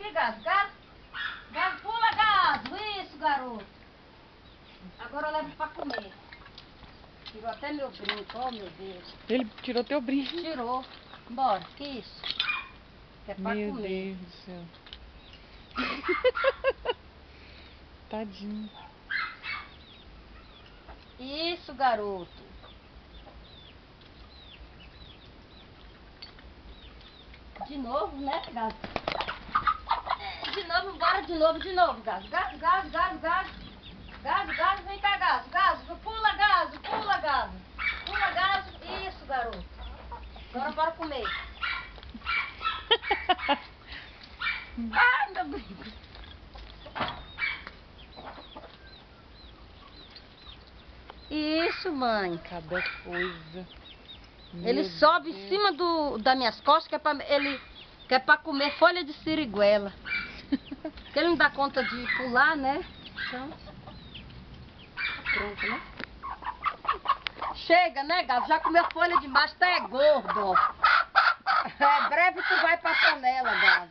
aqui, Gaso. Gaso. Gaso, pula, Gaso. Isso, garoto. Agora eu levo pra comer. Tirou até meu brinco, oh meu Deus. Ele tirou teu brinco. Tirou. Bora, que isso? Que é pra Meu comer. Deus do céu. Tadinho. Isso, garoto. De novo, né, Gaso? De novo, bora de novo, Gaso. Gaso, Gaso, Gaso, Gaso. Gaso, Gaso, vem cá, Gaso. Gaso, pula, Gaso, pula, Gaso. Pula, Gaso. Isso, garoto. Agora bora comer. Ai, meu brinco. Isso, mãe. Cada coisa. Ele Meu sobe Deus. em cima das minhas costas, que é pra comer folha de siriguela. Porque ele não dá conta de pular, né? Então, pronto, né? Chega, né, Gato? Já comeu folha demais, tá é gordo. É breve tu vai pra panela, Gato.